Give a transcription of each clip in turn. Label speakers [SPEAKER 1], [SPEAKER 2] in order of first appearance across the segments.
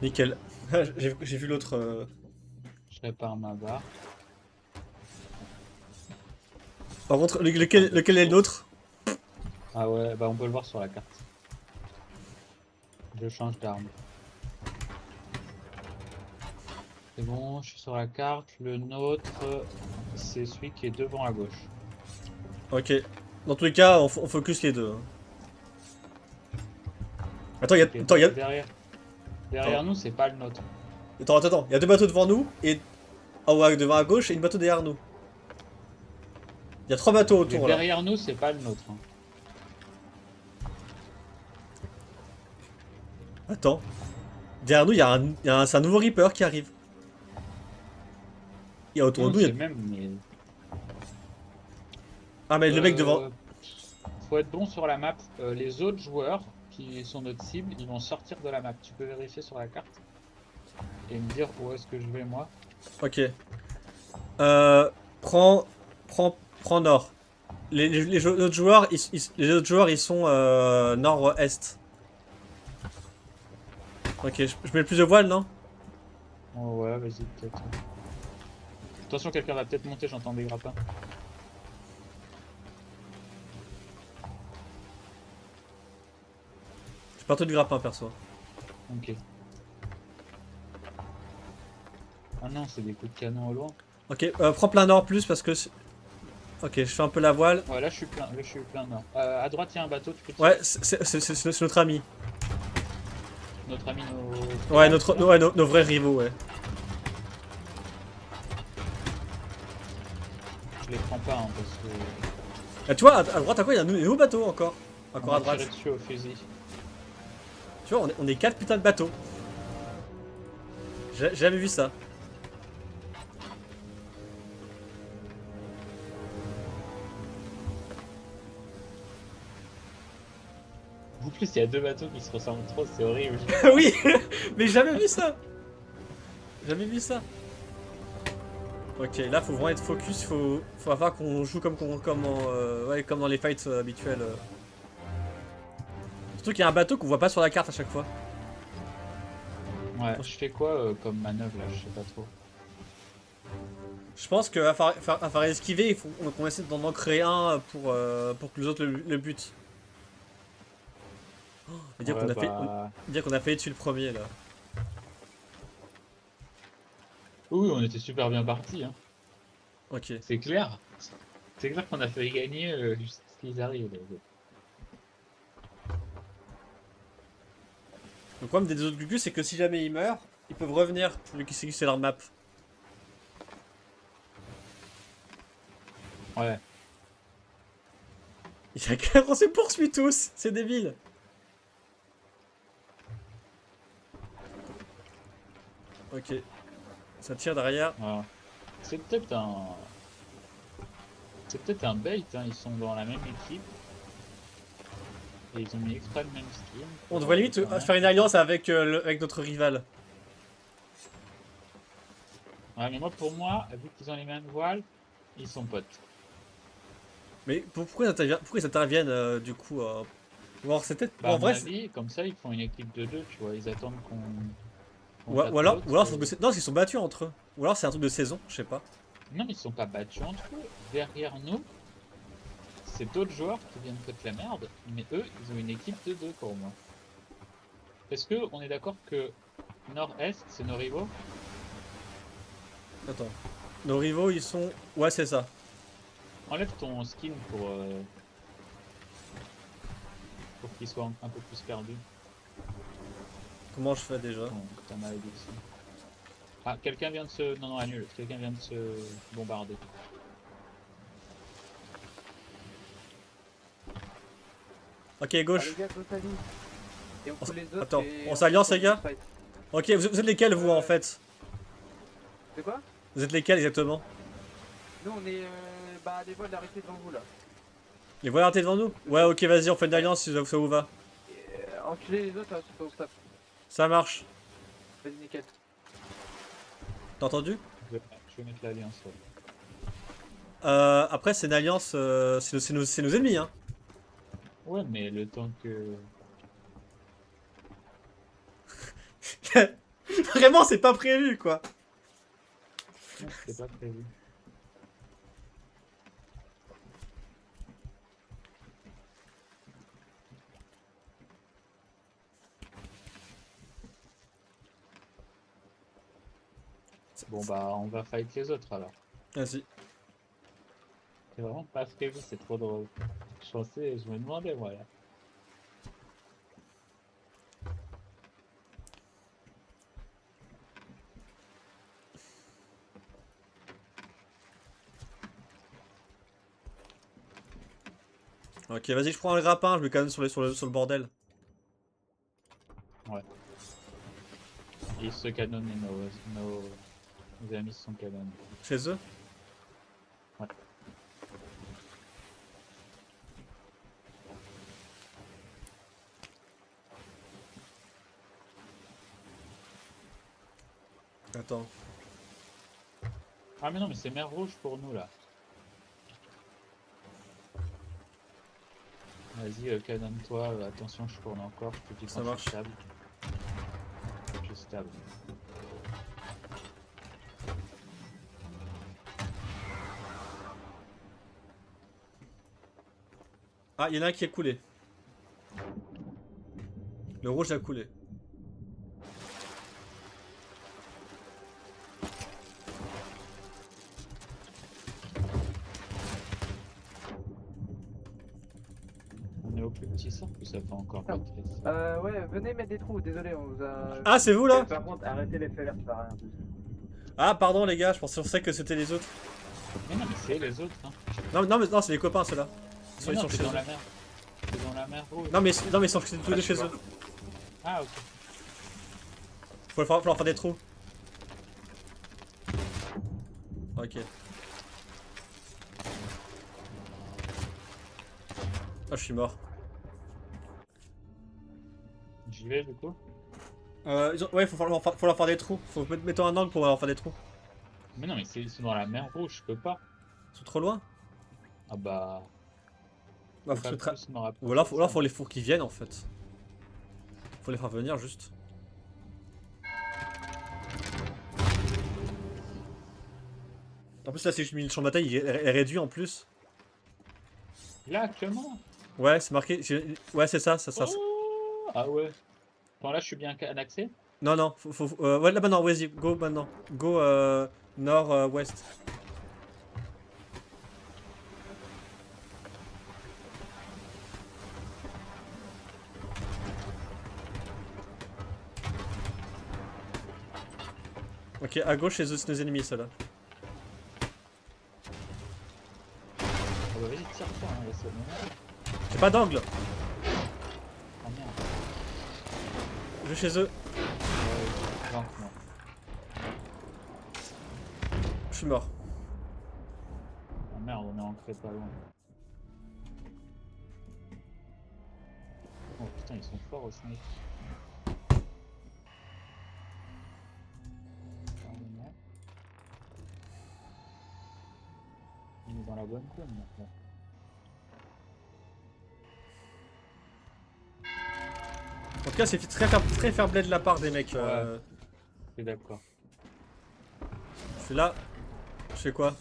[SPEAKER 1] Nickel. J'ai vu l'autre.
[SPEAKER 2] Je répare ma barre.
[SPEAKER 1] Par contre,
[SPEAKER 2] J'attends d'être
[SPEAKER 1] lequel est le
[SPEAKER 2] sûr.
[SPEAKER 1] nôtre?
[SPEAKER 2] Ah ouais, bah on peut le voir sur la carte. Je change d'arme. C'est bon, je suis sur la carte. Le nôtre, c'est celui qui est devant à gauche.
[SPEAKER 1] Ok. Dans tous les cas, on focus les deux, hein. Attends,
[SPEAKER 2] Ok,
[SPEAKER 1] attends,
[SPEAKER 2] derrière nous, c'est pas le nôtre.
[SPEAKER 1] attends. Il y a deux bateaux devant nous et devant à gauche et une bateau derrière nous. Il y a trois bateaux
[SPEAKER 2] Mais
[SPEAKER 1] autour là.
[SPEAKER 2] derrière nous, c'est pas le nôtre, hein.
[SPEAKER 1] Attends. Derrière nous, c'est un nouveau Reaper qui arrive. Il y a autour de
[SPEAKER 2] Non,
[SPEAKER 1] nous, il y a...
[SPEAKER 2] c'est même. Mais...
[SPEAKER 1] Ah, mais le mec devant.
[SPEAKER 2] Euh, faut être bon sur la map. Les autres joueurs qui sont notre cible, ils vont sortir de la map. Tu peux vérifier sur la carte et me dire où est-ce que je vais moi.
[SPEAKER 1] Ok. Euh. Prends. Prends nord. Les autres joueurs, les autres joueurs, ils sont nord-est. Ok, je mets le plus de voile, non?
[SPEAKER 2] Oh ouais, vas-y, peut-être. Attention, quelqu'un va peut-être monter, j'entends des grappins.
[SPEAKER 1] J'ai pas trop de grappin, perso.
[SPEAKER 2] Ok. Ah non, c'est des coups de canon au loin.
[SPEAKER 1] Ok, prends plein nord plus parce que... Ok, je fais un peu la voile.
[SPEAKER 2] Ouais, là je suis plein nord. À droite, il y a un bateau, tu peux
[SPEAKER 1] Ouais,
[SPEAKER 2] tirer.
[SPEAKER 1] c'est notre ami.
[SPEAKER 2] Notre ami, nos
[SPEAKER 1] Ouais,
[SPEAKER 2] freelances, là.
[SPEAKER 1] nos vrais rivaux, ouais.
[SPEAKER 2] Je les prends pas, hein, parce que
[SPEAKER 1] Et tu vois, à droite, à quoi il y a un nouveau bateau encore.
[SPEAKER 2] on
[SPEAKER 1] Encore à
[SPEAKER 2] m'a tiré
[SPEAKER 1] droite.
[SPEAKER 2] dessus au fusil.
[SPEAKER 1] Tu vois, on est 4 putains de bateaux. J'ai jamais vu ça.
[SPEAKER 2] En plus, il y a deux bateaux qui se ressemblent trop, c'est horrible.
[SPEAKER 1] Oui, mais jamais vu ça. Jamais vu ça. Ok, là faut vraiment être focus, faut avoir qu'on joue comme dans les fights habituels. Surtout qu'il y a un bateau qu'on voit pas sur la carte à chaque fois.
[SPEAKER 2] Ouais,
[SPEAKER 1] Donc,
[SPEAKER 2] je fais quoi comme manœuvre là? Je sais pas trop.
[SPEAKER 1] je pense qu'à à faire esquiver, il faut qu'on essaie d'en créer un pour que les autres le butent. Et
[SPEAKER 2] Ouais, bah.
[SPEAKER 1] dire qu'on a failli tuer le premier là.
[SPEAKER 2] Oui, on était super bien partis, hein.
[SPEAKER 1] Ok.
[SPEAKER 2] C'est clair. C'est clair qu'on a failli gagner jusqu'à ce qu'ils arrivent, les autres.
[SPEAKER 1] Le problème des deux autres Gugus, c'est que si jamais ils meurent, ils peuvent revenir vu que c'est leur map.
[SPEAKER 2] Ouais.
[SPEAKER 1] Il y a qu'un, on se poursuit tous, c'est débile. Ok, ça tire derrière.
[SPEAKER 2] Voilà. C'est peut-être un. C'est peut-être un bait, hein. Ils sont dans la même équipe et ils ont mis exprès le même skin
[SPEAKER 1] On
[SPEAKER 2] pour
[SPEAKER 1] devrait limite
[SPEAKER 2] qu'il y en ait un
[SPEAKER 1] faire une
[SPEAKER 2] qui se
[SPEAKER 1] alliance
[SPEAKER 2] fasse.
[SPEAKER 1] avec notre rival.
[SPEAKER 2] Ouais, mais moi, pour moi, vu qu'ils ont les mêmes voiles, ils sont potes.
[SPEAKER 1] Mais pourquoi ils interviennent du coup Ou alors c'est peut-être.
[SPEAKER 2] Bah,
[SPEAKER 1] En
[SPEAKER 2] à mon
[SPEAKER 1] vrai,
[SPEAKER 2] avis, comme ça, ils font une équipe de deux, tu vois. Ils attendent qu'on
[SPEAKER 1] ou
[SPEAKER 2] tape
[SPEAKER 1] alors,
[SPEAKER 2] l'autre.
[SPEAKER 1] c'est un truc non, ils sont battus entre eux. Ou alors c'est un truc de saison, je sais pas.
[SPEAKER 2] Non, ils sont pas battus entre eux. Derrière nous, c'est d'autres joueurs qui viennent foutre la merde, mais eux, ils ont une équipe de deux pour moi. Est-ce que on est d'accord que Nord-Est, c'est nos rivaux?
[SPEAKER 1] Attends. Nos rivaux, ils sont. Ouais, c'est ça.
[SPEAKER 2] Enlève ton skin pour qu'il soit un peu plus perdu.
[SPEAKER 1] Comment je fais déjà?
[SPEAKER 2] T'en as aussi. Ah, quelqu'un vient de se... Non, non, annule. Quelqu'un vient de se bombarder.
[SPEAKER 1] Ok,
[SPEAKER 3] Ah les
[SPEAKER 1] gauche.
[SPEAKER 3] gars, je salut. Et on fout les autres
[SPEAKER 1] Attends,
[SPEAKER 3] et
[SPEAKER 1] on
[SPEAKER 3] on
[SPEAKER 1] s'alliance, les
[SPEAKER 3] continue de
[SPEAKER 1] gars?
[SPEAKER 3] fight.
[SPEAKER 1] Ok, vous êtes lesquels, vous, en
[SPEAKER 3] Euh,
[SPEAKER 1] fait?
[SPEAKER 3] c'est quoi?
[SPEAKER 1] Vous êtes lesquels exactement?
[SPEAKER 3] Nous on est bah les vols arrêtés devant vous là.
[SPEAKER 1] Les voilà arrêtés devant nous?
[SPEAKER 3] Tout
[SPEAKER 1] Ouais,
[SPEAKER 3] seul.
[SPEAKER 1] ok, vas-y, on fait une
[SPEAKER 3] Ouais.
[SPEAKER 1] alliance si ça vous va.
[SPEAKER 3] Enculez les autres, ensuite on se tape.
[SPEAKER 1] Ça marche.
[SPEAKER 3] Vas-y nickel.
[SPEAKER 1] T'as entendu?
[SPEAKER 2] Je vais mettre l'alliance. Ouais.
[SPEAKER 1] Après, c'est une alliance. C'est nos ennemis, hein.
[SPEAKER 2] Ouais, mais le temps que...
[SPEAKER 1] Vraiment, c'est pas prévu, quoi.
[SPEAKER 2] Non, c'était pas prévu. Bon bah on va fight les autres alors.
[SPEAKER 1] Vas-y.
[SPEAKER 2] C'est vraiment pas prévu, c'est trop drôle. Je pensais, je me demandais moi là.
[SPEAKER 1] Ok, vas-y, je prends le grappin, je mets quand même sur le bordel.
[SPEAKER 2] Et ils se canonnent et nos amis se sont canonnés.
[SPEAKER 1] Chez eux.
[SPEAKER 2] Ouais.
[SPEAKER 1] Attends.
[SPEAKER 2] Ah mais non mais c'est mer rouge pour nous là. Vas-y, canonne-toi, attention je tourne encore, je te dis
[SPEAKER 1] Ça
[SPEAKER 2] quand
[SPEAKER 1] marche.
[SPEAKER 2] je suis stable. Je suis stable.
[SPEAKER 1] Ah, il y en a un qui a coulé. Le rouge a coulé.
[SPEAKER 2] On est au plus petit cercle ou ça fait encore pas très
[SPEAKER 3] Ouais, venez mettre des trous, désolé, on vous a...
[SPEAKER 1] Ah, c'est vous là?
[SPEAKER 4] Par contre, arrêtez les fers, ça sert à rien.
[SPEAKER 1] Ah, pardon les gars, je pensais que c'était les autres.
[SPEAKER 2] Mais non mais c'est les autres hein.
[SPEAKER 1] Non, c'est les copains ceux-là.
[SPEAKER 2] Mais non,
[SPEAKER 1] Ils sont
[SPEAKER 2] c'est
[SPEAKER 1] chez
[SPEAKER 2] dans
[SPEAKER 1] eux.
[SPEAKER 2] la mer. C'est dans la mer rouge.
[SPEAKER 1] Non, mais ils sont tous les deux chez eux.
[SPEAKER 2] Ah ok.
[SPEAKER 1] Faut leur faire des trous. Ok. Ah, je suis mort.
[SPEAKER 2] J'y vais du coup.
[SPEAKER 1] Ouais, faut leur faire des trous. Faut mettre un angle pour leur faire des trous.
[SPEAKER 2] Mais non mais c'est dans la mer rouge, je peux pas.
[SPEAKER 1] Ils sont trop loin.
[SPEAKER 2] Ah bah...
[SPEAKER 1] Bah,
[SPEAKER 2] faut
[SPEAKER 1] faut
[SPEAKER 2] pas
[SPEAKER 1] se
[SPEAKER 2] plus me rapprocher
[SPEAKER 1] Ou alors,
[SPEAKER 2] de ça.
[SPEAKER 1] faut les fours qui viennent en fait. Faut les faire venir juste. En plus là c'est juste mis le champ de bataille, il est réduit en plus.
[SPEAKER 2] Là actuellement.
[SPEAKER 1] Ouais c'est marqué. Ouais c'est ça.
[SPEAKER 2] Oh ah ouais. Attends là je suis bien accès.
[SPEAKER 1] Non, ouais là maintenant, vas-y, go maintenant. Go nord-ouest. Ok, à gauche, c'est nos ennemis, ceux-là.
[SPEAKER 2] Ah bah vas-y tire-toi hein, laisse le moment.
[SPEAKER 1] J'ai pas d'angle.
[SPEAKER 2] Ah merde.
[SPEAKER 1] Je vais chez eux.
[SPEAKER 2] Lentement.
[SPEAKER 1] Je suis mort.
[SPEAKER 2] Ah merde on est ancré pas loin. Oh putain ils sont forts au snipe. Il est dans la bonne zone maintenant.
[SPEAKER 1] En tout cas, c'est très fair play de la part des mecs.
[SPEAKER 2] Je suis d'accord.
[SPEAKER 1] Je suis là. Je fais quoi?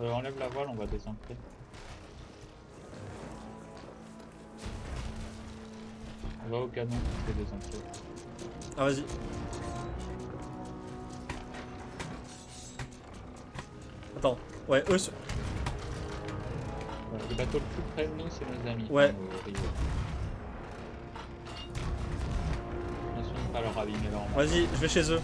[SPEAKER 2] Enlève la voile, on va désancrer. On va au canon, on fait désancrer.
[SPEAKER 1] Ah, vas-y. Attends. Ouais, eux.
[SPEAKER 2] Le bateau le plus près de nous, c'est nos amis.
[SPEAKER 1] Ouais.
[SPEAKER 2] Nos rivaux. Attention de ne pas leur abîmer leur main.
[SPEAKER 1] Vas-y, je vais chez eux.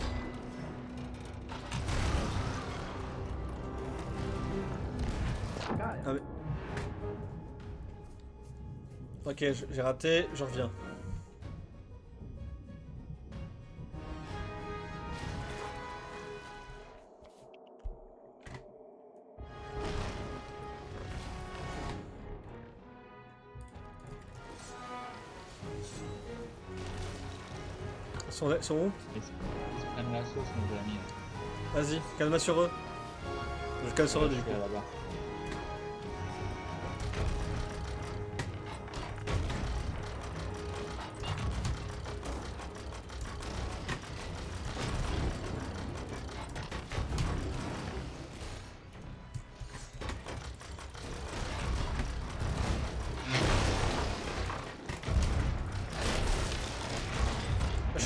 [SPEAKER 1] Ah, mais... Ok, j'ai raté, je reviens. Ils sont où?
[SPEAKER 2] Ils se prennent la sauce, nos amis.
[SPEAKER 1] Vas-y, calme-moi sur eux. Je calme sur eux
[SPEAKER 2] Je
[SPEAKER 1] du
[SPEAKER 2] suis
[SPEAKER 1] coup.
[SPEAKER 2] là-bas.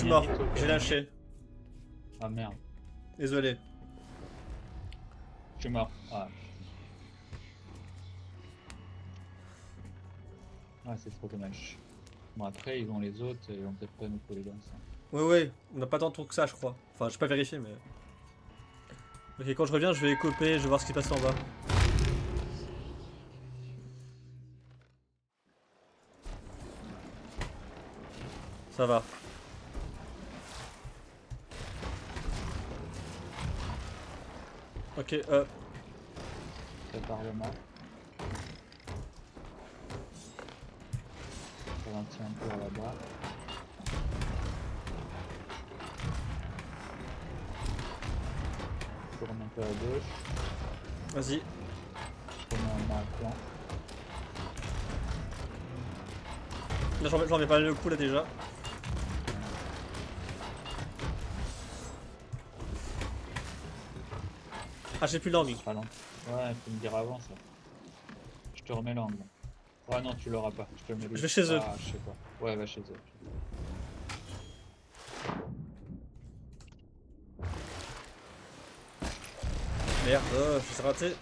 [SPEAKER 1] suis mort.
[SPEAKER 2] mérite au
[SPEAKER 1] J'ai
[SPEAKER 2] canonnier.
[SPEAKER 1] lâché.
[SPEAKER 2] Ah merde,
[SPEAKER 1] Désolé.
[SPEAKER 2] je suis mort. Ah. Ouais, c'est trop dommage. Bon, après, ils vont les autres, ils vont peut-être pas nous coller dans ça.
[SPEAKER 1] Ouais, on n'a pas tant de tours que ça, je crois. Enfin, j'ai pas vérifié, mais. Ok, quand je reviens, je vais écoper, je vais voir ce qui passe en bas. Ça va. Ok,
[SPEAKER 2] Prépare le map. Ralentis un peu là-bas. Je tourne un peu à gauche.
[SPEAKER 1] vas-y.
[SPEAKER 2] Je remets un map à plan.
[SPEAKER 1] Là, j'en mets pas le coup là déjà. Ah, j'ai plus l'angle.
[SPEAKER 2] Ralentis. Ouais, faut me dire avant ça. Je te remets l'angle. Ouais, non, tu l'auras pas. Je te le mets.
[SPEAKER 1] Je vais chez eux.
[SPEAKER 2] Ah, je sais pas. Ouais, va chez eux.
[SPEAKER 1] Merde, je suis raté.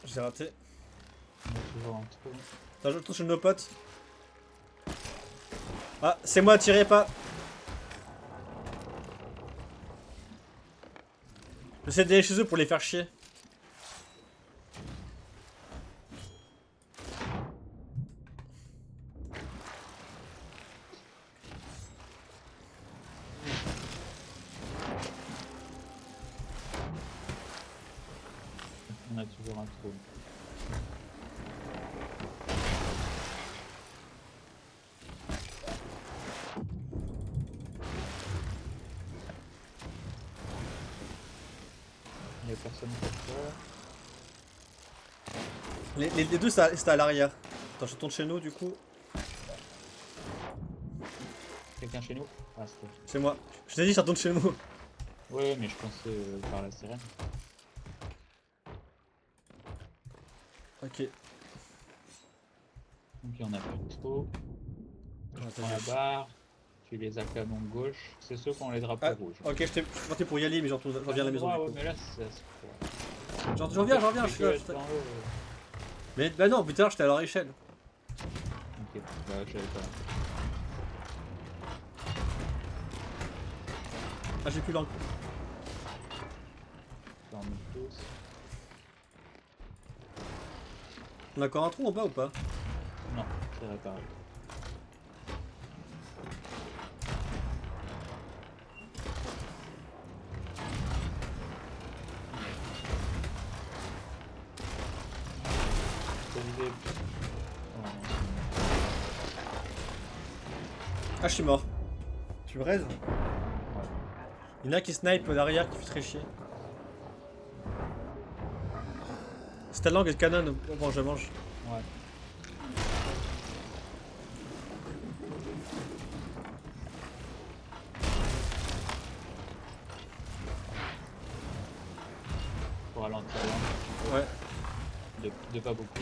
[SPEAKER 1] J'ai raté.
[SPEAKER 2] On est toujours en trou.
[SPEAKER 1] Attends, je touche nos potes. Ah, c'est moi, tirez pas. J'essaie d'aller chez eux pour les faire chier.
[SPEAKER 2] On a toujours un trou. Il y a personne pour toi.
[SPEAKER 1] Les deux, c'était à l'arrière. Attends, je tourne chez nous du coup.
[SPEAKER 2] Quelqu'un chez nous? Ah, c'est toi.
[SPEAKER 1] C'est moi. Je t'ai dit, je retourne chez nous.
[SPEAKER 2] Ouais, mais je pensais par la sirène.
[SPEAKER 1] Ok.
[SPEAKER 2] Donc il y en a plus trop. Je
[SPEAKER 1] Attends,
[SPEAKER 2] prends la barre. Tu les as canons gauche. C'est ceux qui ont les drapeaux
[SPEAKER 1] Ah,
[SPEAKER 2] rouges.
[SPEAKER 1] ok, je t'ai monté pour y aller, mais j'en reviens à la maison du
[SPEAKER 2] Ouais,
[SPEAKER 1] coup.
[SPEAKER 2] mais là, ça se croit.
[SPEAKER 1] J'en reviens, je suis là. Mais bah non, putain, j'étais à leur échelle.
[SPEAKER 2] Ok, bah je savais pas.
[SPEAKER 1] Ah, j'ai plus l'angle.
[SPEAKER 2] Là, on est tous.
[SPEAKER 1] On a encore un trou en bas ou pas?
[SPEAKER 2] Non, c'est réparé. T'as visé. Oh, non.
[SPEAKER 1] Ah, je suis mort. Tu me raises?
[SPEAKER 2] Ouais.
[SPEAKER 1] Il y en a un qui snipe derrière qui fait très chier. C'est ta langue et le canon. Bon, je mange.
[SPEAKER 2] Ouais. Pour ralentir là.
[SPEAKER 1] Ouais.
[SPEAKER 2] De pas beaucoup.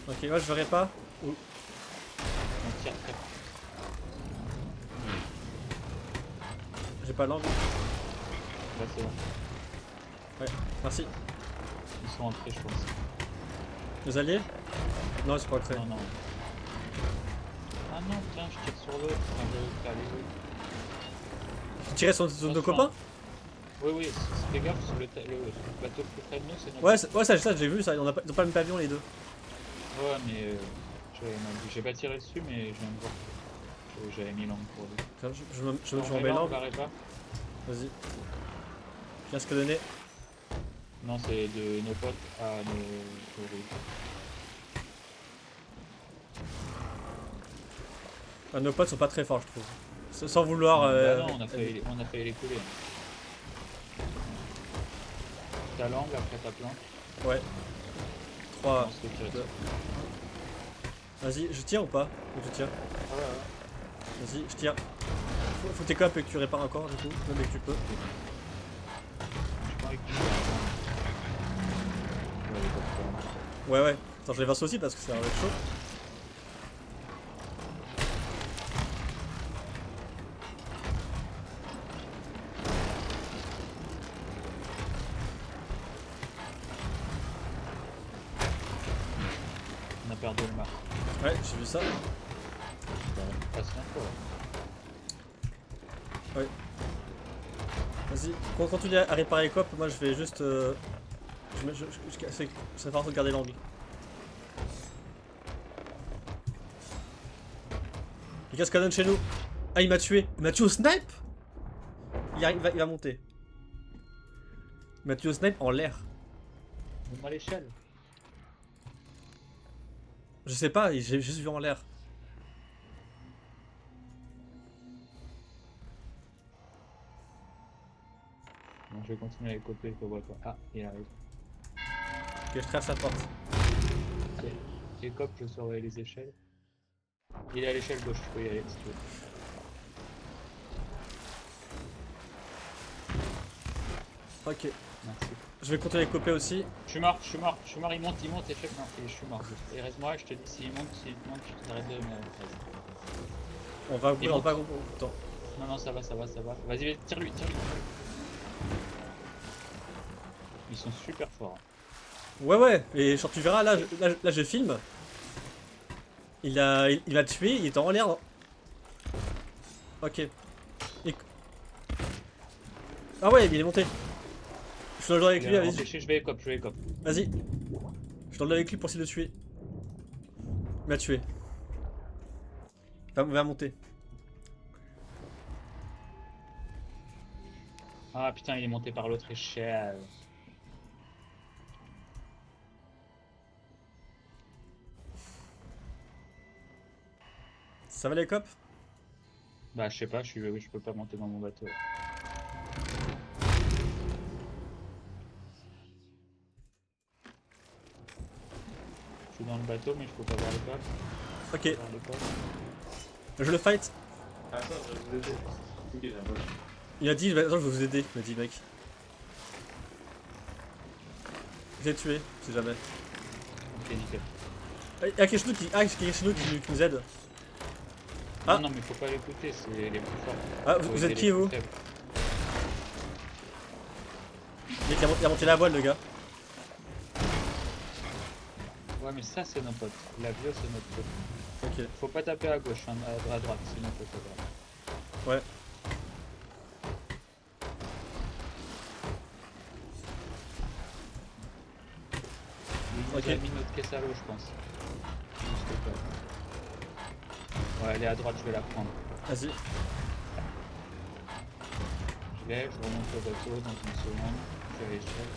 [SPEAKER 1] Ok, ouais, je verrai pas.
[SPEAKER 2] On tire très.
[SPEAKER 1] J'ai pas l'angle.
[SPEAKER 2] Là c'est bon.
[SPEAKER 1] Ouais, merci.
[SPEAKER 2] Ils sont entrés je pense.
[SPEAKER 1] Les alliés? Non, c'est pas créé.
[SPEAKER 2] Non, non. Ah non, tiens, je tire sur l'autre. Enfin, je faire les autres.
[SPEAKER 1] Tu tirais sur nos copains?
[SPEAKER 2] Oui, oui, fais gaffe sur le bateau plus près de nous, c'est notre.
[SPEAKER 1] Ouais, ça j'ai vu ça. Ils ont pas le même pavillon les deux.
[SPEAKER 2] Ouais, mais j'ai pas tiré dessus, mais je viens de voir. J'avais mis l'angle pour lui.
[SPEAKER 1] Tiens, je me remets l'angle.
[SPEAKER 2] Pas.
[SPEAKER 1] Vas-y. Viens ce que donner.
[SPEAKER 2] Non, c'est de nos potes à nos rouges.
[SPEAKER 1] Ah, nos potes sont pas très forts, je trouve. Sans vouloir.
[SPEAKER 2] Bah non, on a failli les couler. Ta langue après ta plante.
[SPEAKER 1] Ouais. 3.
[SPEAKER 2] On se fait tirer
[SPEAKER 1] deux.
[SPEAKER 2] dessus.
[SPEAKER 1] Vas-y, je tire ou pas? Je tire.
[SPEAKER 2] Ah ouais, ouais.
[SPEAKER 1] Vas-y, je tire. Faut que t'es cop et que tu répares encore du coup, même dès que tu peux.
[SPEAKER 2] J'ai pas envie que tu me fasses. Ouais, il est pas trop.
[SPEAKER 1] Ouais, ouais. Attends, je les verse aussi parce que ça va être chaud.
[SPEAKER 2] On a perdu le marque.
[SPEAKER 1] Ouais, j'ai vu ça.
[SPEAKER 2] Passe l'info.
[SPEAKER 1] Vas-y, continue à réparer les cop, moi je vais juste. Ça va falloir regarder l'angle. Il casse canon chez nous. Ah, il m'a tué. Il m'a tué au snipe. Il va monter. Il m'a tué au snipe en l'air.
[SPEAKER 2] On a l'échelle.
[SPEAKER 1] Je sais pas, j'ai juste vu en l'air.
[SPEAKER 2] Bon, je vais continuer à écoper, je le vois pas. Ah, il arrive.
[SPEAKER 1] Ok, je traverse la porte.
[SPEAKER 2] Ok. J'écope, je surveille les échelles. Il est à l'échelle gauche, tu peux y aller si tu veux.
[SPEAKER 1] Ok,
[SPEAKER 2] Merci.
[SPEAKER 1] je vais continuer à coper aussi.
[SPEAKER 2] Je suis mort, il monte, échec, non, et je suis mort. Et reste-moi, je te dis, s'il monte, tu t'arrêtes de me.
[SPEAKER 1] On va
[SPEAKER 2] Il
[SPEAKER 1] on
[SPEAKER 2] monte.
[SPEAKER 1] va Attends.
[SPEAKER 2] Non, non, ça va. Vas-y, tire-lui. Ils sont super forts.
[SPEAKER 1] Ouais, ouais, et genre tu verras, là je filme. Il m'a tué, il était en l'air. Ok. Ah ouais, il est monté. Je suis dans le dos avec lui, vas-y.
[SPEAKER 2] Je vais écope.
[SPEAKER 1] Vas-y. Je suis dans le dos avec lui pour essayer de le tuer. Il m'a tué. Va monter.
[SPEAKER 2] Ah putain, il est monté par l'autre échelle.
[SPEAKER 1] Ça va les cops?
[SPEAKER 2] Bah, je sais pas, je peux pas monter dans mon bateau. Je suis dans le bateau, mais je peux pas voir le coffre.
[SPEAKER 1] Ok,
[SPEAKER 2] Voir le coffre.
[SPEAKER 1] je le fight.
[SPEAKER 4] Attends, je vais vous aider. Ok, j'ai un peu.
[SPEAKER 1] Il a dit, attends, je vais vous aider, il m'a dit le mec. Je l'ai tué, si jamais.
[SPEAKER 2] Ok, nickel.
[SPEAKER 1] Il y a quelque chose qui nous aide. Ah.
[SPEAKER 2] Non, mais faut pas l'écouter, c'est les plus forts.
[SPEAKER 1] Ah,
[SPEAKER 2] Faut
[SPEAKER 1] vous
[SPEAKER 2] aider
[SPEAKER 1] êtes qui
[SPEAKER 2] les
[SPEAKER 1] vous?
[SPEAKER 2] plus faibles.
[SPEAKER 1] Il a monté la voile le gars.
[SPEAKER 2] Ouais, mais ça, c'est nos potes. La bio, c'est notre pote.
[SPEAKER 1] Ok,
[SPEAKER 2] Faut pas taper à gauche, hein, à droite, sinon faut savoir.
[SPEAKER 1] ouais.
[SPEAKER 2] Il nous
[SPEAKER 1] Ok.
[SPEAKER 2] a mis notre caisse à l'eau, je pense. Juste pas. Ouais, elle est à droite, je vais la prendre.
[SPEAKER 1] Vas-y.
[SPEAKER 2] Je vais, je remonte au bateau dans une seconde. Je suis à l'échelle.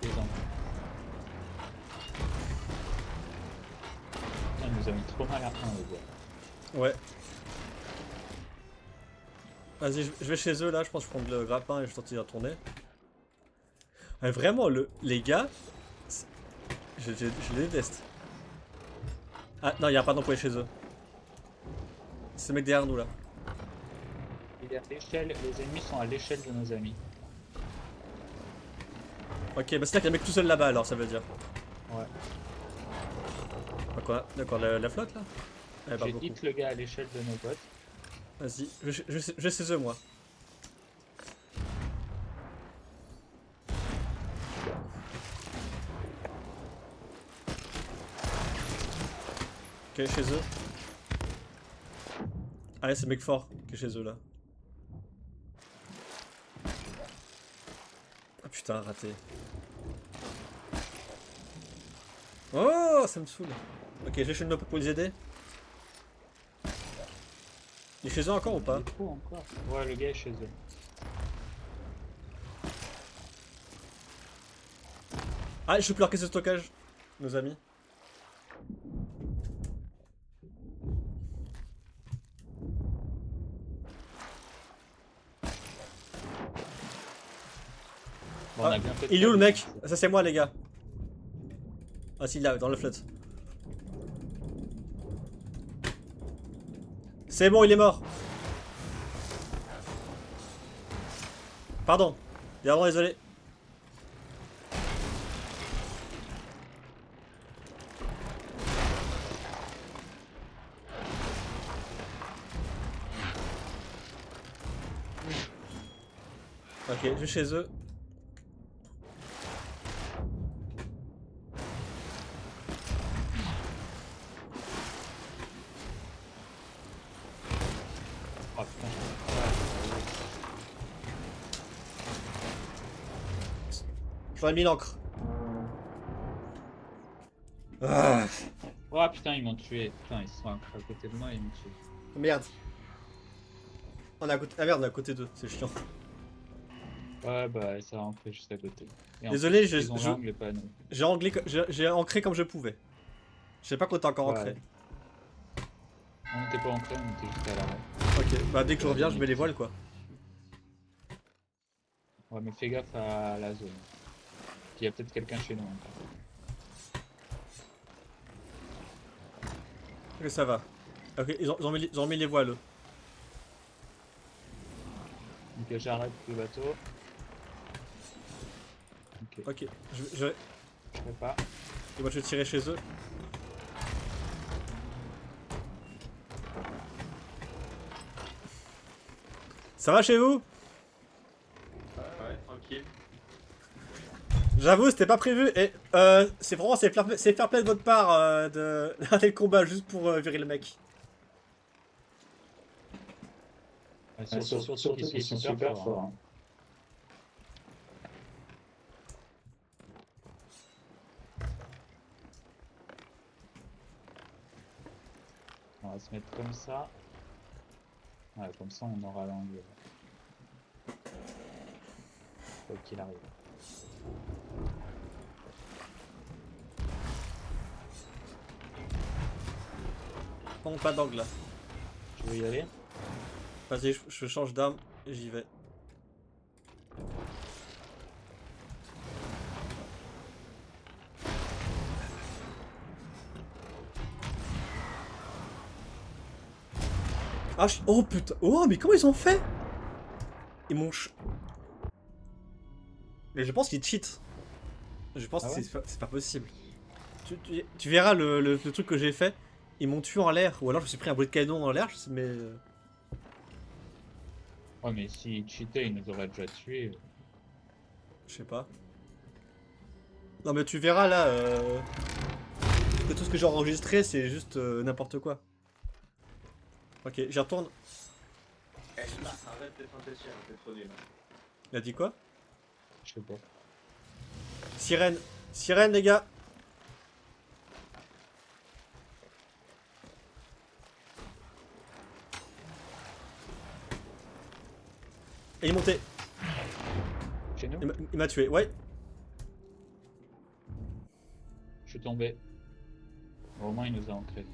[SPEAKER 2] Les enfants. Putain, il nous a mis trop mal à 1, le gars.
[SPEAKER 1] Ouais. Vas-y, je vais chez eux là, je pense que je prends le grappin et je tente de tourner. Ouais, vraiment, les gars, je les déteste. Ah non, il n'y a pas d'employé chez eux. C'est le mec derrière nous là.
[SPEAKER 2] Il est à l'échelle, les ennemis sont à l'échelle de nos amis.
[SPEAKER 1] Ok, bah c'est là qu'il y a un mec tout seul là-bas alors, ça veut dire.
[SPEAKER 2] Ouais.
[SPEAKER 1] D'accord, la flotte là? Ouais, pas
[SPEAKER 2] J'ai
[SPEAKER 1] beaucoup.
[SPEAKER 2] hit le gars à l'échelle de nos potes.
[SPEAKER 1] Vas-y, je vais chez eux moi. Ok, chez eux. Ah, c'est le mec fort qui est chez eux là. Ah putain, raté. Oh, ça me saoule. Ok, je vais chez le mec pour les aider. Il est chez eux encore ou pas?
[SPEAKER 2] Il est trop encore. Ouais, le gars est chez eux.
[SPEAKER 1] Ah, je peux leur caisse de stockage, nos amis.
[SPEAKER 2] Bon, On a bien fait de
[SPEAKER 1] Il est où le
[SPEAKER 2] faire
[SPEAKER 1] mec? Ça c'est moi les gars. Ah si, là, dans le flotte. C'est bon, il est mort. Pardon. Pardon, désolé. Ok, je vais chez eux.
[SPEAKER 2] Oh putain,
[SPEAKER 1] J'aurais mis l'encre. Ah,
[SPEAKER 2] oh putain, ils m'ont tué. Putain, ils sont à côté de moi et ils m'ont tué.
[SPEAKER 1] merde. On est à côté... Ah merde, on est à côté d'eux, c'est chiant.
[SPEAKER 2] Ouais, bah ça a ancré juste à côté. Et en
[SPEAKER 1] Désolé,
[SPEAKER 2] plus, ils ont
[SPEAKER 1] je-
[SPEAKER 2] l'angle et pas nous.
[SPEAKER 1] j'ai ancré comme je pouvais. Je sais pas quand t'as encore
[SPEAKER 2] Ouais.
[SPEAKER 1] ancré.
[SPEAKER 2] On n'était pas ancré, on était juste à l'arrêt.
[SPEAKER 1] Ok, bah dès que je reviens, je mets les voiles quoi.
[SPEAKER 2] Ouais, mais fais gaffe à la zone. Il y a peut-être quelqu'un chez nous encore.
[SPEAKER 1] Ok, ça va. Ok, ils ont mis les voiles. eux.
[SPEAKER 2] Ok, j'arrête le bateau. Ok,
[SPEAKER 1] Ok, je
[SPEAKER 2] je fais pas.
[SPEAKER 1] et moi je vais tirer chez eux. Ça va chez vous?
[SPEAKER 4] Ouais, tranquille.
[SPEAKER 1] J'avoue, c'était pas prévu et c'est vraiment c'est fair play de votre part d'arrêter le combat juste pour virer le mec.
[SPEAKER 2] Surtout qu'ils sont super forts. Hein. On va se mettre comme ça. Ouais, comme ça on aura l'angle. Quoi qu'il arrive.
[SPEAKER 1] Non, pas d'angle là.
[SPEAKER 2] Tu veux y aller?
[SPEAKER 1] Vas-y, je change d'arme et j'y vais. Ah, oh putain. Oh, mais comment ils ont fait? Ils m'ont Mais je pense qu'ils cheat. Je pense
[SPEAKER 2] Ah
[SPEAKER 1] que
[SPEAKER 2] ouais
[SPEAKER 1] c'est pas possible. Tu verras le truc que j'ai fait. Ils m'ont tué en l'air. Ou alors je me suis pris un bruit de canon en l'air, je sais, mais...
[SPEAKER 2] Ouais, mais s'ils cheataient, ils nous auraient déjà tués.
[SPEAKER 1] Je sais pas. Non mais tu verras là, que tout ce que j'ai enregistré c'est juste n'importe quoi. Ok, j'y retourne.
[SPEAKER 4] Eh, arrête d'être un chien, t'es trop nul.
[SPEAKER 1] Il a dit quoi?
[SPEAKER 2] Je sais pas.
[SPEAKER 1] Sirène. Sirène les gars. Et il est monté.
[SPEAKER 2] Chez nous?
[SPEAKER 1] Il m'a tué, ouais.
[SPEAKER 2] Je suis tombé. Au moins, il nous a ancré.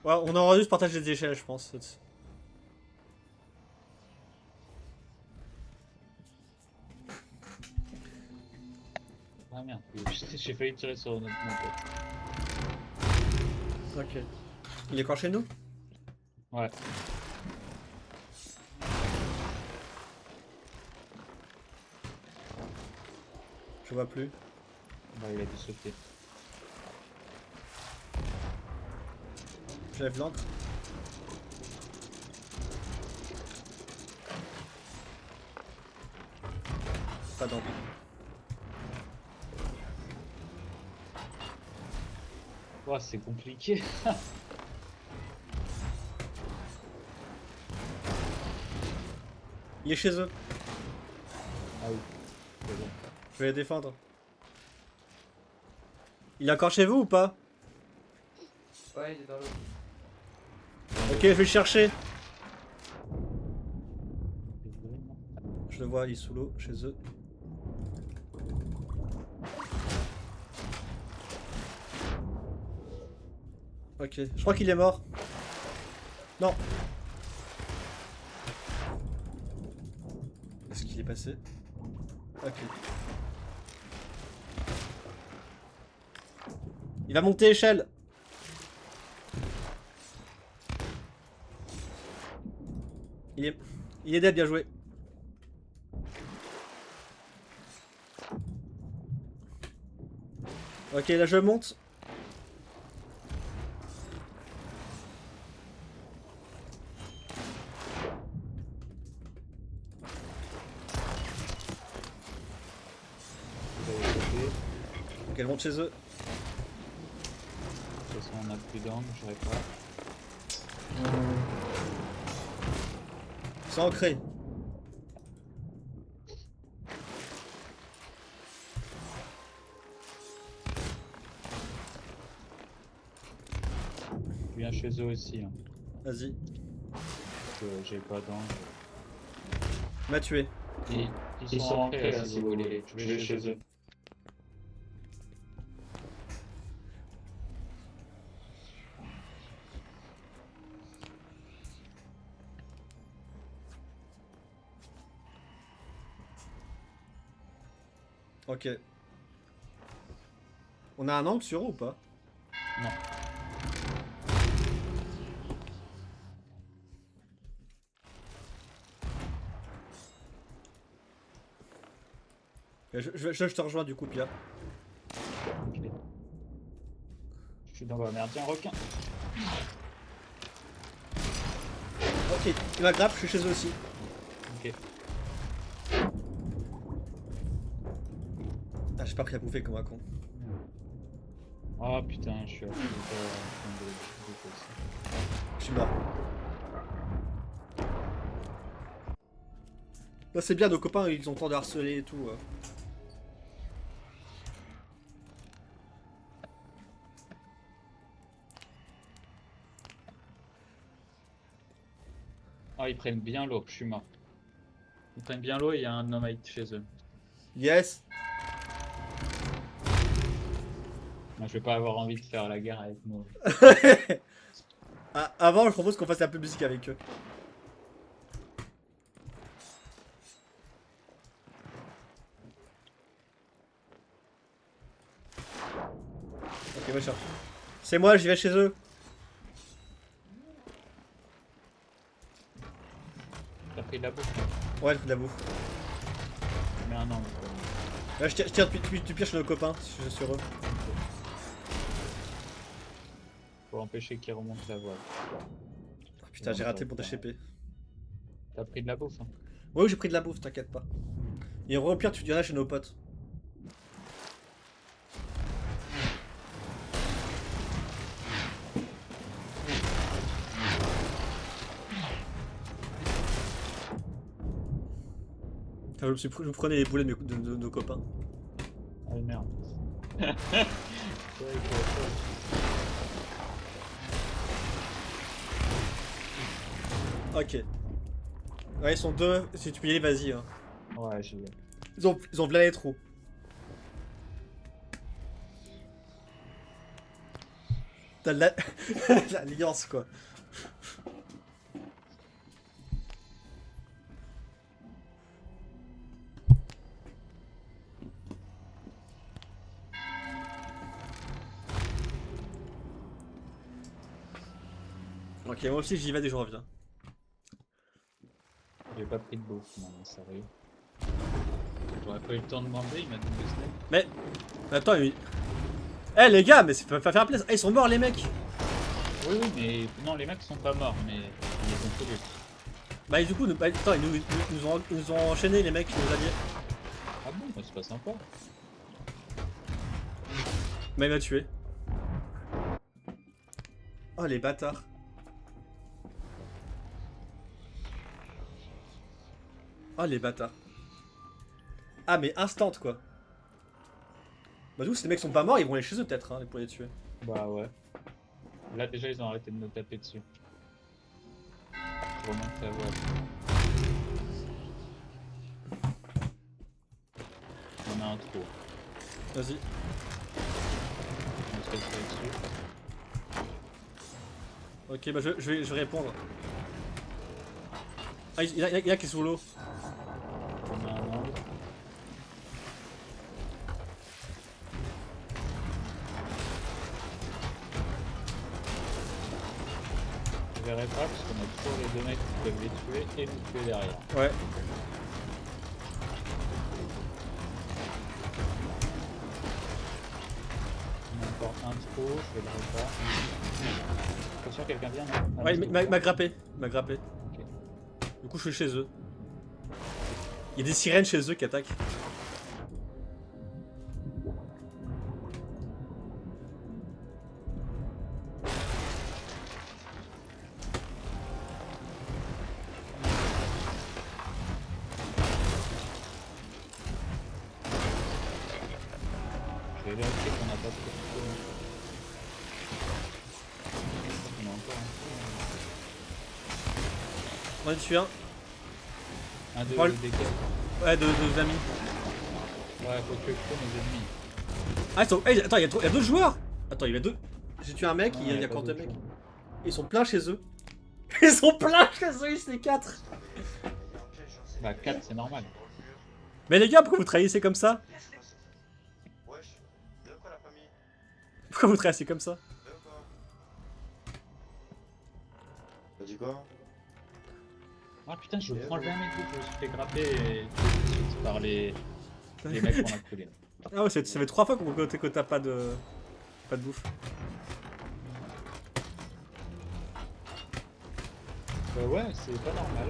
[SPEAKER 1] Ouais, on aurait dû se partager des échelles je pense.
[SPEAKER 2] Ah merde, j'ai failli tirer sur mon pote.
[SPEAKER 1] Ok. Il est encore chez nous?
[SPEAKER 2] Ouais.
[SPEAKER 1] Je vois plus.
[SPEAKER 2] Bah, il a dû sauter.
[SPEAKER 1] Je lève l'encre. Pas d'encre.
[SPEAKER 2] Oh, c'est compliqué.
[SPEAKER 1] Il est chez eux.
[SPEAKER 2] Ah oui. C'est bon.
[SPEAKER 1] Je vais les défendre. Il est encore chez vous ou pas?
[SPEAKER 3] Ouais, il est dans l'eau.
[SPEAKER 1] Ok, je vais le chercher. Je le vois, il est sous l'eau, chez eux. Ok, je crois qu'il est mort. Non. Est-ce qu'il est passé? Ok. Il va monter échelle. Il est dead, bien joué. Ok, là je monte.
[SPEAKER 2] Vous avez sauté.
[SPEAKER 1] Ok, elle monte chez eux.
[SPEAKER 2] De toute façon, on a plus d'angle, j'aurais pas.
[SPEAKER 1] C'est ancré.
[SPEAKER 2] Je viens chez eux aussi, hein,
[SPEAKER 1] Vas-y.
[SPEAKER 2] parce que j'ai pas d'angle.
[SPEAKER 1] M'a tué.
[SPEAKER 2] Et ils sont ancrés là, si vous voulez. Je vais chez eux.
[SPEAKER 1] Ok. On a un angle sur eux ou pas?
[SPEAKER 2] Non.
[SPEAKER 1] Je te rejoins du coup, Pia.
[SPEAKER 2] Ok. Je suis dans la merde. Tiens, requin.
[SPEAKER 1] Ok, il m'a grappe, je suis chez eux aussi.
[SPEAKER 2] Ok.
[SPEAKER 1] Ah, j'ai pas pris à bouffer comme un con.
[SPEAKER 2] Ah putain, je suis à fond de aussi.
[SPEAKER 1] Je suis mort. Là, c'est bien, nos copains, ils ont le temps de harceler et tout.
[SPEAKER 2] Ah, ils prennent bien l'eau, je suis mort. Ils prennent bien l'eau et il y a un nomade chez eux.
[SPEAKER 1] Yes.
[SPEAKER 2] Moi, je vais pas avoir envie de faire la guerre avec moi.
[SPEAKER 1] Ah, avant, je propose qu'on fasse un peu de musique avec eux. Ok, machin. C'est moi, j'y vais chez eux.
[SPEAKER 2] T'as pris de la bouffe?
[SPEAKER 1] Ouais, le coup de la bouffe.
[SPEAKER 2] Mais un angle.
[SPEAKER 1] Là, je tire du pire chez nos copains, je suis sur eux.
[SPEAKER 2] Pour empêcher qu'ils remontent la voie.
[SPEAKER 1] Oh, putain, j'ai raté mon TCP.
[SPEAKER 2] T'as pris de la bouffe, hein?
[SPEAKER 1] Ouais, j'ai pris de la bouffe, t'inquiète pas. Et au pire, tu diras chez nos potes. Putain, je me prenais les boulets de nos copains.
[SPEAKER 2] Ah merde.
[SPEAKER 1] Ok. Ouais, ils sont deux. Si tu peux y aller, vas-y. Hein.
[SPEAKER 2] Ouais, j'y vais.
[SPEAKER 1] Ils ont plein les trous. T'as l'alliance, quoi. Ok, moi aussi j'y vais dès que je reviens.
[SPEAKER 2] J'ai pas pris de bouffe, non, mais sérieux. J'aurais pas eu le temps de manger, il m'a donné des steaks.
[SPEAKER 1] Mais attends, eh les gars, mais c'est pas faire plaisir. Eh, ils sont morts les mecs.
[SPEAKER 2] Oui, oui, mais non, les mecs sont pas morts, mais ils ont tués.
[SPEAKER 1] Bah du coup, attends, ils nous ont enchaînés les mecs, nos alliés.
[SPEAKER 2] Ah bon, bah, c'est pas sympa.
[SPEAKER 1] Mais il m'a tué. Oh les bâtards. Oh les bâtards. Ah mais instant quoi. Bah du coup si les mecs sont pas morts, ils vont aller chez eux peut-être hein, pour les tuer.
[SPEAKER 2] Bah ouais. Là déjà ils ont arrêté de me taper dessus. Je remonte la voie. On a un trou.
[SPEAKER 1] Vas-y.
[SPEAKER 2] On se laisse dessus.
[SPEAKER 1] Ok bah je vais répondre. Ah il y en a qui est sous l'eau.
[SPEAKER 2] On met un angle. Je verrai pas parce qu'on a toujours les deux mecs qui peuvent les tuer et nous tuer derrière.
[SPEAKER 1] Ouais.
[SPEAKER 2] On a encore un trou, je vais le repas. Attention, quelqu'un vient, non? Ah,
[SPEAKER 1] Ouais,
[SPEAKER 2] non,
[SPEAKER 1] il m'a grappé. Il m'a grappé.
[SPEAKER 2] Ok.
[SPEAKER 1] Du coup, je suis chez eux. Il y a des sirènes chez eux qui attaquent.
[SPEAKER 2] Je vais vérifier qu'on n'a pas trop de trous. On a encore
[SPEAKER 1] On en a tué un.
[SPEAKER 2] un de
[SPEAKER 1] Paul.
[SPEAKER 2] desquels.
[SPEAKER 1] Ouais, de amis.
[SPEAKER 2] Ouais, faut tuer tous nos ennemis.
[SPEAKER 1] Ah, ils sont... hey, attends, il y a d'autres joueurs. Attends, il y a deux. J'ai tué un mec, il y a
[SPEAKER 2] pas
[SPEAKER 1] encore deux
[SPEAKER 2] d'autres
[SPEAKER 1] mecs.
[SPEAKER 2] gens.
[SPEAKER 1] Ils sont pleins chez eux. Ils sont pleins chez eux, c'est 4.
[SPEAKER 2] Bah 4 c'est normal.
[SPEAKER 1] Mais les gars, pourquoi vous trahissez comme ça?
[SPEAKER 4] Wesh, de quoi la famille?
[SPEAKER 1] Pourquoi vous trahissez comme ça?
[SPEAKER 4] De quoi? T'as dit quoi?
[SPEAKER 2] Ah putain, je prends le dernier coup, je me suis fait grapper et tuer par les mecs qu'on a collés.
[SPEAKER 1] Ah ouais, ça fait 3 fois que t'as pas de bouffe.
[SPEAKER 2] Bah ouais, c'est pas normal.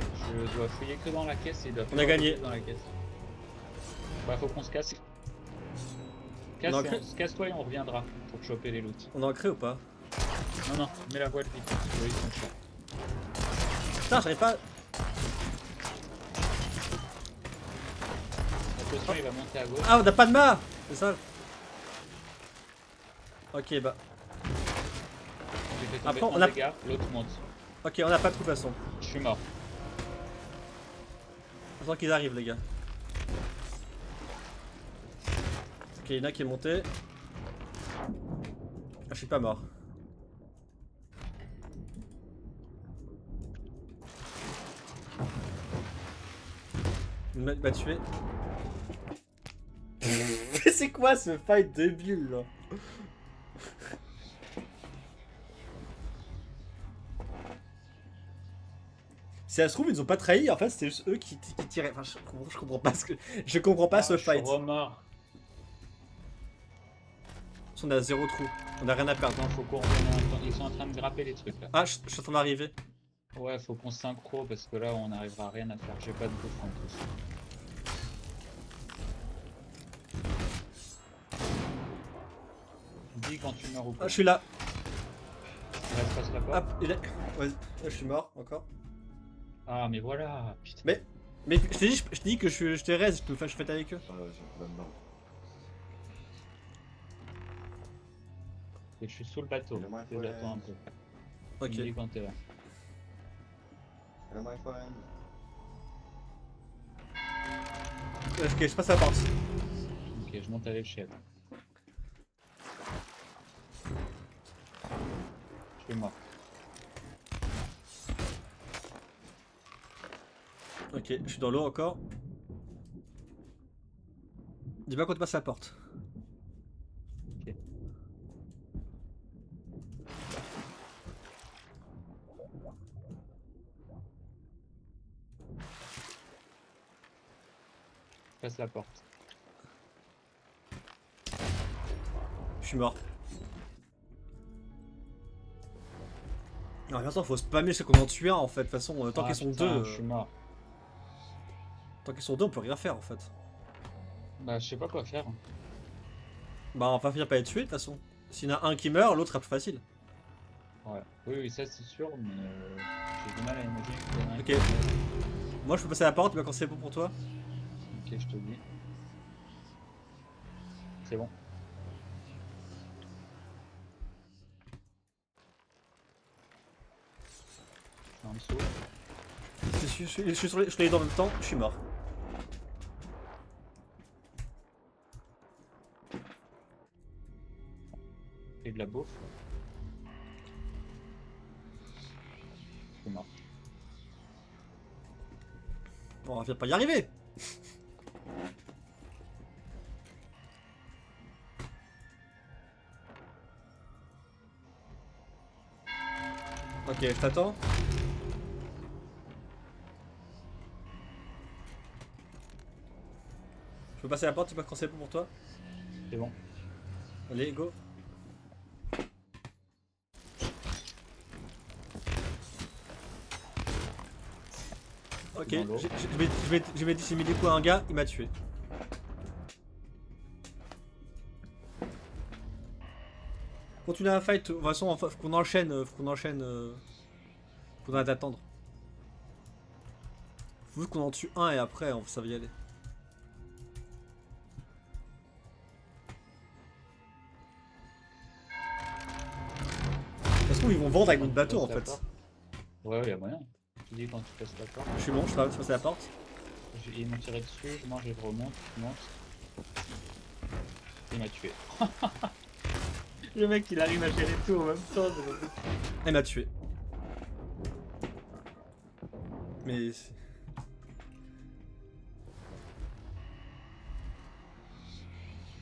[SPEAKER 2] Je dois fouiller que dans la caisse et il doit
[SPEAKER 1] On a gagné.
[SPEAKER 2] dans la caisse. Bah faut qu'on se casse.
[SPEAKER 1] On a cru-
[SPEAKER 2] Casse-toi et on reviendra pour choper les loots.
[SPEAKER 1] On est ancré ou pas?
[SPEAKER 2] Non, non, mets la voile vite. Oui, ils sont chauds.
[SPEAKER 1] Putain, j'arrive pas.
[SPEAKER 2] Attention, il va monter à gauche.
[SPEAKER 1] Ah, on a pas de mât. C'est ça. Ok, bah.
[SPEAKER 2] J'ai fait tomber
[SPEAKER 1] Après, on
[SPEAKER 2] un
[SPEAKER 1] a-
[SPEAKER 2] dégât, l'autre monte.
[SPEAKER 1] Ok, on a pas de toute façon.
[SPEAKER 2] Je suis mort.
[SPEAKER 1] Attends qu'ils arrivent, les gars. Ok, il y en a qui est monté. Ah, je suis pas mort. Il m'a tué. C'est quoi ce fight débile là? Si ça se trouve, ils ont pas trahi, en fait, c'était juste eux qui tiraient. Enfin, je comprends pas je comprends pas ce
[SPEAKER 2] Ah, je
[SPEAKER 1] fight.
[SPEAKER 2] suis remort.
[SPEAKER 1] On a 0 trou, on a rien à perdre.
[SPEAKER 2] Non, faut qu'on revienne en même temps. Ils sont en train de grapper les trucs là.
[SPEAKER 1] Ah, je suis en train d'arriver.
[SPEAKER 2] Ouais, faut qu'on synchro parce que là on n'arrivera à rien à faire. J'ai pas de bouffe en plus. Dis quand tu meurs ou
[SPEAKER 1] Ah,
[SPEAKER 2] pas.
[SPEAKER 1] je suis là.
[SPEAKER 2] Reste passe la porte.
[SPEAKER 1] Hop, il est. Ouais, je suis mort encore.
[SPEAKER 2] Ah mais voilà, putain.
[SPEAKER 1] Mais je t'ai dit, je t'ai dit que je t'ai raise, je fais avec eux.
[SPEAKER 4] Ah ouais, j'ai pas de barre.
[SPEAKER 2] Et je suis sous le bateau.
[SPEAKER 4] Le moins
[SPEAKER 2] Fais attends un peu.
[SPEAKER 1] Ok.
[SPEAKER 2] Tu me dis quand t'es là.
[SPEAKER 4] Hello my friend.
[SPEAKER 1] Ok, je passe à la porte.
[SPEAKER 2] Ok, je monte à l'échelle. Je suis mort.
[SPEAKER 1] Ok, je suis dans l'eau encore. Dis pas qu'on te passe à la porte.
[SPEAKER 2] Ok. Passe la porte.
[SPEAKER 1] Je suis mort. Non, de toute façon, faut spammer ce qu'on en tue un en fait. De toute façon, tant
[SPEAKER 2] Ah,
[SPEAKER 1] qu'ils sont
[SPEAKER 2] putain,
[SPEAKER 1] deux.
[SPEAKER 2] Je suis mort.
[SPEAKER 1] Tant qu'ils sont deux, on peut rien faire en fait.
[SPEAKER 2] Bah je sais pas quoi faire.
[SPEAKER 1] Bah, on va finir par les tuer de toute façon. S'il y en a un qui meurt, l'autre sera plus facile.
[SPEAKER 2] Ouais. Oui, oui, ça c'est sûr, mais j'ai du mal à imaginer qu'il y en a un
[SPEAKER 1] Ok.
[SPEAKER 2] qui meurt.
[SPEAKER 1] Moi, je peux passer à la porte, mais quand c'est bon pour toi.
[SPEAKER 2] Ok, je te dis. C'est bon. Je suis en dessous.
[SPEAKER 1] Je l'ai dans le temps, je suis mort.
[SPEAKER 2] Et de la bouffe. Je suis mort.
[SPEAKER 1] Bon, on va pas y arriver. Ok, je t'attends. Je peux passer la porte, tu peux quand c'est bon pour toi?
[SPEAKER 2] C'est bon.
[SPEAKER 1] Allez, go. Ok,
[SPEAKER 2] Dans l'eau.
[SPEAKER 1] je vais dissimuler du coup à un gars, il m'a tué. Continue la fight, de toute façon, faut qu'on enchaîne, faut arrêter d'attendre. Faut juste qu'on en tue un et après, ça va y aller. De toute façon, ils vont vendre avec notre bateau en
[SPEAKER 2] Tu passes la
[SPEAKER 1] fait.
[SPEAKER 2] porte. Ouais, y'a moyen. Tu dis quand tu passes la porte.
[SPEAKER 1] Je suis bon, je passe la porte.
[SPEAKER 2] Ils m'ont tiré dessus, je mange et je remonte, je monte. Il m'a tué. Le mec il arrive à gérer tout en même temps.
[SPEAKER 1] Elle m'a tué. Mais...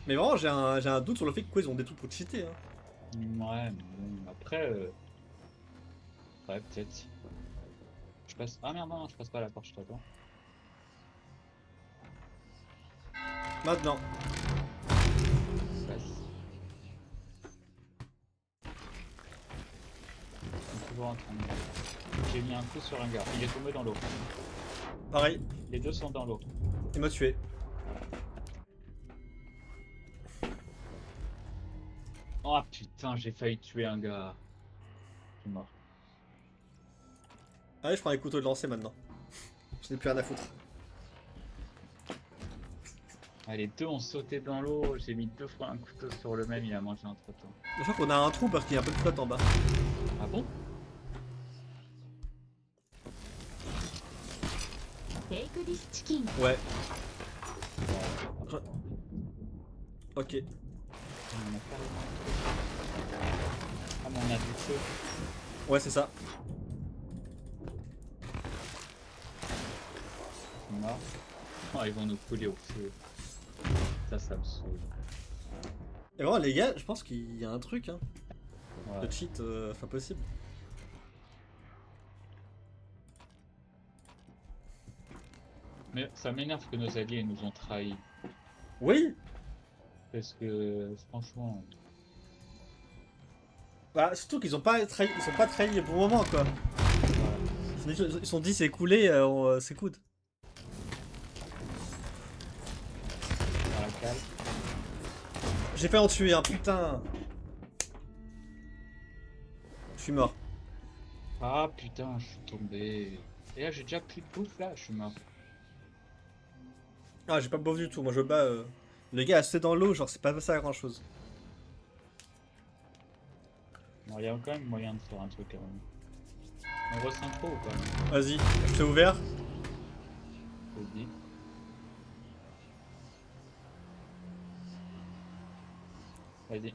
[SPEAKER 1] Mais vraiment, j'ai un doute sur le fait que quoi, ils ont des trucs pour cheater. Hein.
[SPEAKER 2] Ouais, mais bon, après. Ouais, peut-être. Je passe. Ah merde, non, je passe pas à la porte, je t'attends.
[SPEAKER 1] Maintenant.
[SPEAKER 2] Passe. Ils sont toujours en train de. J'ai mis un coup sur un gars, il est tombé dans l'eau.
[SPEAKER 1] Pareil,
[SPEAKER 2] Les deux sont dans l'eau.
[SPEAKER 1] il m'a tué.
[SPEAKER 2] Oh putain, j'ai failli tuer un gars. Je suis mort.
[SPEAKER 1] Allez, je prends les couteaux de lancer maintenant. Je n'ai plus rien à foutre.
[SPEAKER 2] Ah, les deux ont sauté dans l'eau, j'ai mis 2 fois un couteau sur le même, il a mangé entre temps.
[SPEAKER 1] Je crois qu'on a un trou parce qu'il y a un peu de flotte en bas.
[SPEAKER 2] Ah bon?
[SPEAKER 1] Ouais. Ok.
[SPEAKER 2] On a carrément un truc. Ah mais on a du feu.
[SPEAKER 1] Ouais, c'est ça.
[SPEAKER 2] On est mort. Oh, ils vont nous couler au feu. Ça me saoule.
[SPEAKER 1] Et vraiment, les gars, je pense qu'il y a un truc, hein.
[SPEAKER 2] Ouais.
[SPEAKER 1] Le cheat, c'est impossible.
[SPEAKER 2] Mais ça m'énerve que nos alliés nous ont trahis.
[SPEAKER 1] Oui.
[SPEAKER 2] Parce que franchement.
[SPEAKER 1] Bah, surtout qu'ils ont pas trahi, ils sont pas trahis au bon moment, quoi.
[SPEAKER 2] Voilà.
[SPEAKER 1] Ils sont dit c'est coulé, c'est coude.
[SPEAKER 2] Dans la cale.
[SPEAKER 1] J'ai fait en tuer un, putain. Je suis mort.
[SPEAKER 2] Ah putain, je suis tombé. Et là j'ai déjà plus de bouffe là, je suis mort.
[SPEAKER 1] Ah, j'ai pas de bouffe du tout, moi je bats. Le gars a sauté dans l'eau, genre c'est pas passé à grand chose.
[SPEAKER 2] Bon, il y a quand même moyen de faire un truc quand même. On resynchro ou pas?
[SPEAKER 1] Vas-y, je t'ai ouvert.
[SPEAKER 2] Vas-y. Vas-y.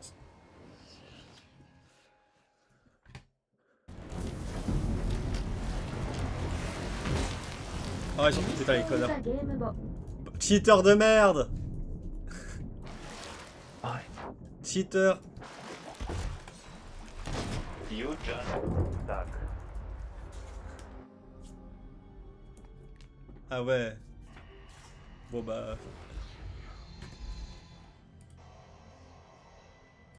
[SPEAKER 1] Ah, ils sont tous les connards. Cheater de merde. Cheater.
[SPEAKER 4] You just stuck.
[SPEAKER 1] Ah ouais. Bon bah,